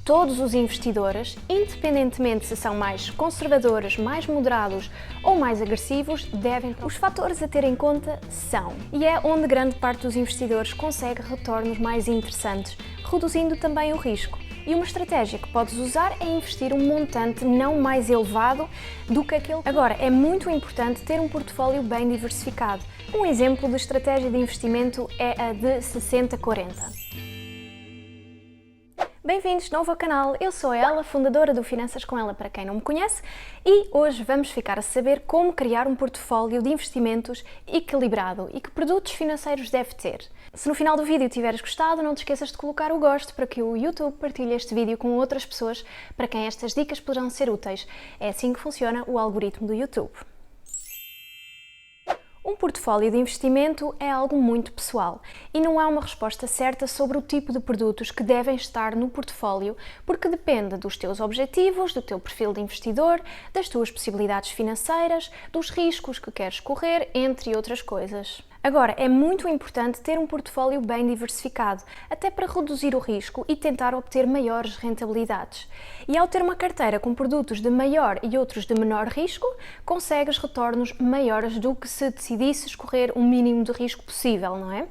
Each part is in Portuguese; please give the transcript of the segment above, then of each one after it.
Todos os investidores, independentemente se são mais conservadores, mais moderados ou mais agressivos, devem. Os fatores a ter em conta são, e é onde grande parte dos investidores consegue retornos mais interessantes, reduzindo também o risco. E uma estratégia que podes usar é investir um montante não mais elevado do que aquele. Agora, é muito importante ter um portfólio bem diversificado. Um exemplo de estratégia de investimento é a de 60-40. Bem-vindos de novo ao canal, eu sou a Ela, fundadora do Finanças com Ela para quem não me conhece, e hoje vamos ficar a saber como criar um portfólio de investimentos equilibrado e que produtos financeiros deve ter. Se no final do vídeo tiveres gostado, não te esqueças de colocar o gosto para que o YouTube partilhe este vídeo com outras pessoas para quem estas dicas poderão ser úteis. É assim que funciona o algoritmo do YouTube. Um portfólio de investimento é algo muito pessoal e não há uma resposta certa sobre o tipo de produtos que devem estar no portfólio, porque depende dos teus objetivos, do teu perfil de investidor, das tuas possibilidades financeiras, dos riscos que queres correr, entre outras coisas. Agora, é muito importante ter um portfólio bem diversificado, até para reduzir o risco e tentar obter maiores rentabilidades. E ao ter uma carteira com produtos de maior e outros de menor risco, consegues retornos maiores do que se decidisses correr o mínimo de risco possível, não é?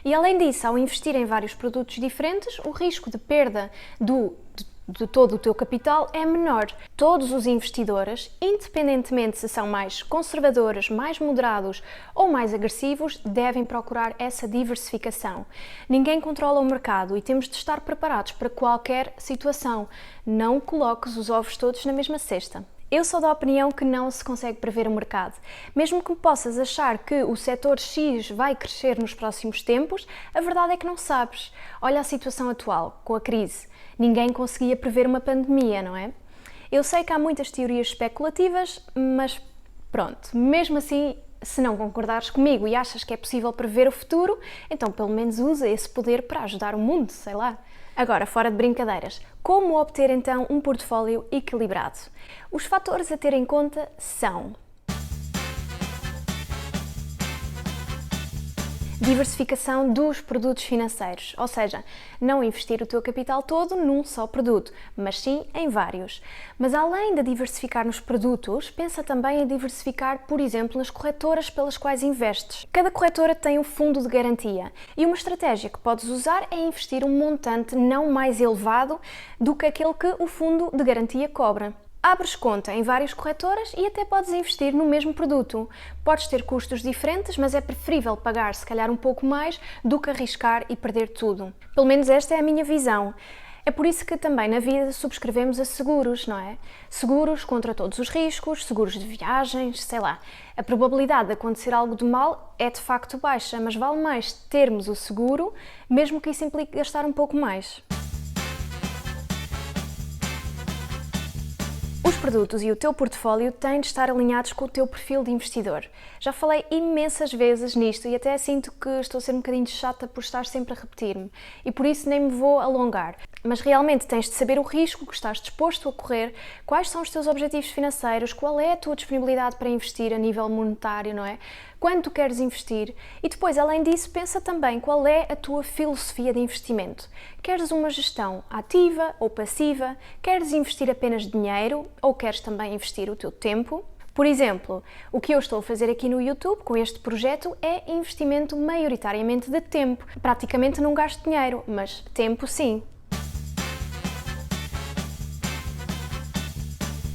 E além disso, ao investir em vários produtos diferentes, o risco de perda de todo o teu capital é menor. Todos os investidores, independentemente se são mais conservadores, mais moderados ou mais agressivos, devem procurar essa diversificação. Ninguém controla o mercado e temos de estar preparados para qualquer situação. Não coloques os ovos todos na mesma cesta. Eu sou da opinião que não se consegue prever o mercado. Mesmo que possas achar que o setor X vai crescer nos próximos tempos, a verdade é que não sabes. Olha a situação atual, com a crise. Ninguém conseguia prever uma pandemia, não é? Eu sei que há muitas teorias especulativas, mas pronto, mesmo assim, se não concordares comigo e achas que é possível prever o futuro, então pelo menos usa esse poder para ajudar o mundo, sei lá. Agora, fora de brincadeiras, como obter então um portfólio equilibrado? Os fatores a ter em conta são: diversificação dos produtos financeiros, ou seja, não investir o teu capital todo num só produto, mas sim em vários. Mas além de diversificar nos produtos, pensa também em diversificar, por exemplo, nas corretoras pelas quais investes. Cada corretora tem um fundo de garantia e uma estratégia que podes usar é investir um montante não mais elevado do que aquele que o fundo de garantia cobra. Abres conta em várias corretoras e até podes investir no mesmo produto. Podes ter custos diferentes, mas é preferível pagar se calhar um pouco mais do que arriscar e perder tudo. Pelo menos esta é a minha visão. É por isso que também na vida subscrevemos a seguros, não é? Seguros contra todos os riscos, seguros de viagens, sei lá. A probabilidade de acontecer algo de mal é de facto baixa, mas vale mais termos o seguro, mesmo que isso implique gastar um pouco mais. Os produtos e o teu portfólio têm de estar alinhados com o teu perfil de investidor. Já falei imensas vezes nisto e até sinto que estou a ser um bocadinho chata por estar sempre a repetir-me e por isso nem me vou alongar. Mas realmente tens de saber o risco que estás disposto a correr, quais são os teus objetivos financeiros, qual é a tua disponibilidade para investir a nível monetário, não é? Quanto queres investir e depois, além disso, pensa também qual é a tua filosofia de investimento. Queres uma gestão ativa ou passiva? Queres investir apenas dinheiro ou queres também investir o teu tempo? Por exemplo, o que eu estou a fazer aqui no YouTube com este projeto é investimento maioritariamente de tempo. Praticamente não gasto dinheiro, mas tempo sim.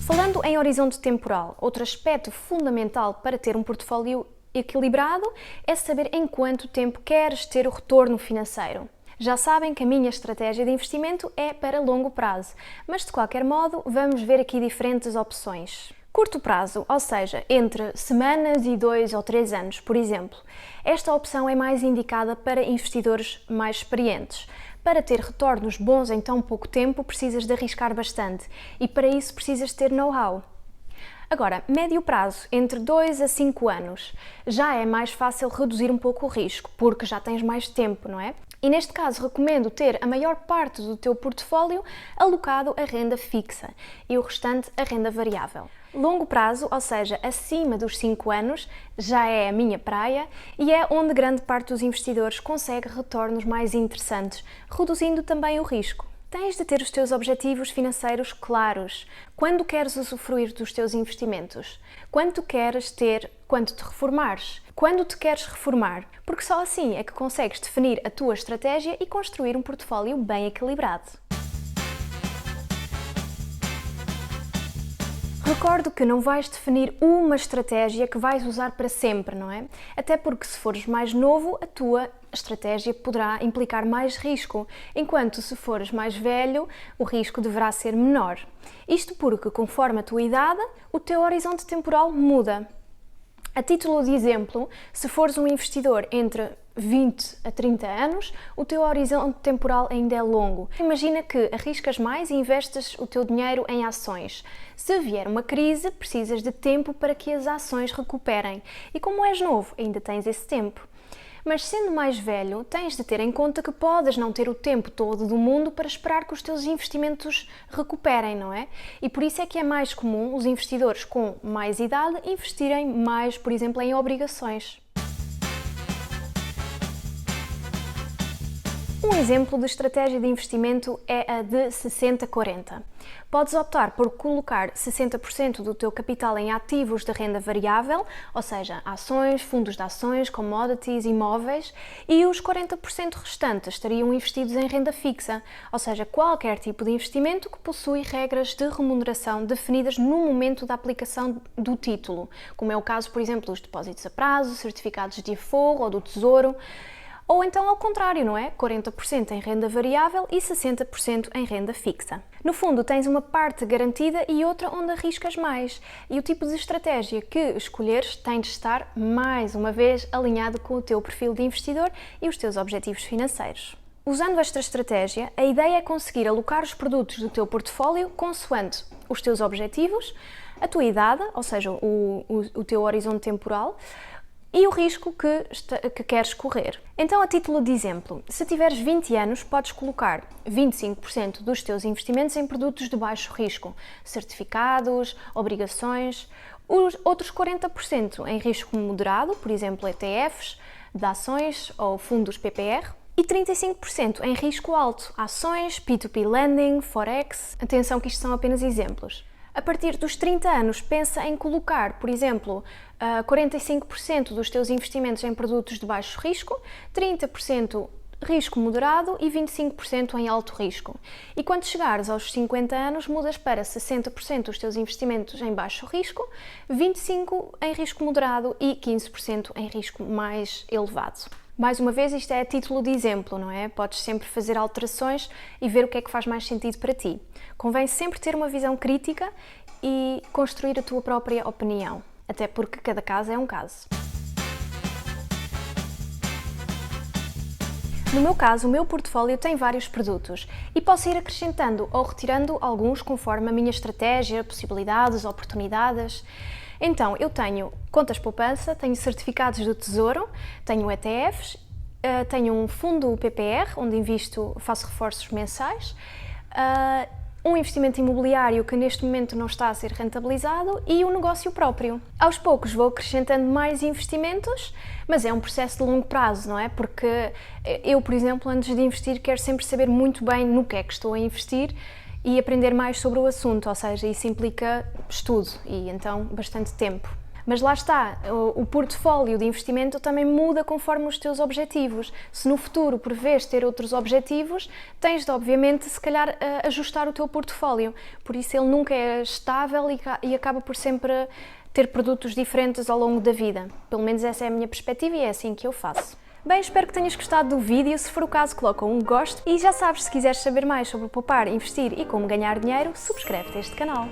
Falando em horizonte temporal, outro aspecto fundamental para ter um portfólio equilibrado é saber em quanto tempo queres ter o retorno financeiro. Já sabem que a minha estratégia de investimento é para longo prazo, mas de qualquer modo vamos ver aqui diferentes opções. Curto prazo, ou seja, entre semanas e 2 ou 3 anos, por exemplo. Esta opção é mais indicada para investidores mais experientes. Para ter retornos bons em tão pouco tempo, precisas de arriscar bastante e para isso precisas ter know-how. Agora, médio prazo, entre 2 a 5 anos, já é mais fácil reduzir um pouco o risco, porque já tens mais tempo, não é? E neste caso recomendo ter a maior parte do teu portfólio alocado a renda fixa e o restante a renda variável. Longo prazo, ou seja, acima dos 5 anos, já é a minha praia e é onde grande parte dos investidores consegue retornos mais interessantes, reduzindo também o risco. Tens de ter os teus objetivos financeiros claros. Quando queres usufruir dos teus investimentos? Quanto queres ter quando te reformares? Quando te queres reformar? Porque só assim é que consegues definir a tua estratégia e construir um portfólio bem equilibrado. Recordo que não vais definir uma estratégia que vais usar para sempre, não é? Até porque se fores mais novo, a tua estratégia poderá implicar mais risco, enquanto se fores mais velho, o risco deverá ser menor. Isto porque, conforme a tua idade, o teu horizonte temporal muda. A título de exemplo, se fores um investidor entre 20 a 30 anos, o teu horizonte temporal ainda é longo. Imagina que arriscas mais e investes o teu dinheiro em ações. Se vier uma crise, precisas de tempo para que as ações recuperem. E como és novo, ainda tens esse tempo. Mas sendo mais velho, tens de ter em conta que podes não ter o tempo todo do mundo para esperar que os teus investimentos recuperem, não é? E por isso é que é mais comum os investidores com mais idade investirem mais, por exemplo, em obrigações. Um exemplo de estratégia de investimento é a de 60-40. Podes optar por colocar 60% do teu capital em ativos de renda variável, ou seja, ações, fundos de ações, commodities, imóveis, e os 40% restantes estariam investidos em renda fixa, ou seja, qualquer tipo de investimento que possui regras de remuneração definidas no momento da aplicação do título, como é o caso, por exemplo, dos depósitos a prazo, certificados de aforro ou do Tesouro. Ou então ao contrário, não é? 40% em renda variável e 60% em renda fixa. No fundo, tens uma parte garantida e outra onde arriscas mais. E o tipo de estratégia que escolheres tem de estar, mais uma vez, alinhado com o teu perfil de investidor e os teus objetivos financeiros. Usando esta estratégia, a ideia é conseguir alocar os produtos do teu portfólio consoante os teus objetivos, a tua idade, ou seja, o teu horizonte temporal, e o risco que queres correr. Então, a título de exemplo, se tiveres 20 anos, podes colocar 25% dos teus investimentos em produtos de baixo risco, certificados, obrigações, os outros 40% em risco moderado, por exemplo, ETFs, de ações ou fundos PPR, e 35% em risco alto, ações, P2P lending, forex. Atenção que isto são apenas exemplos. A partir dos 30 anos, pensa em colocar, por exemplo, 45% dos teus investimentos em produtos de baixo risco, 30% risco moderado e 25% em alto risco. E quando chegares aos 50 anos, mudas para 60% dos teus investimentos em baixo risco, 25% em risco moderado e 15% em risco mais elevado. Mais uma vez, isto é a título de exemplo, não é? Podes sempre fazer alterações e ver o que é que faz mais sentido para ti. Convém sempre ter uma visão crítica e construir a tua própria opinião, até porque cada caso é um caso. No meu caso, o meu portfólio tem vários produtos e posso ir acrescentando ou retirando alguns conforme a minha estratégia, possibilidades, oportunidades. Então, eu tenho contas poupança, tenho certificados do Tesouro, tenho ETFs, tenho um fundo PPR, onde invisto, faço reforços mensais, um investimento imobiliário que neste momento não está a ser rentabilizado e um negócio próprio. Aos poucos vou acrescentando mais investimentos, mas é um processo de longo prazo, não é? Porque eu, por exemplo, antes de investir, quero sempre saber muito bem no que é que estou a investir e aprender mais sobre o assunto, ou seja, isso implica estudo e então bastante tempo. Mas lá está, o portfólio de investimento também muda conforme os teus objetivos. Se no futuro prevês ter outros objetivos, tens de, obviamente, se calhar, ajustar o teu portfólio. Por isso ele nunca é estável e acaba por sempre ter produtos diferentes ao longo da vida. Pelo menos essa é a minha perspectiva e é assim que eu faço. Bem, espero que tenhas gostado do vídeo. Se for o caso, coloca um gosto. E já sabes, se quiseres saber mais sobre poupar, investir e como ganhar dinheiro, subscreve-te a este canal.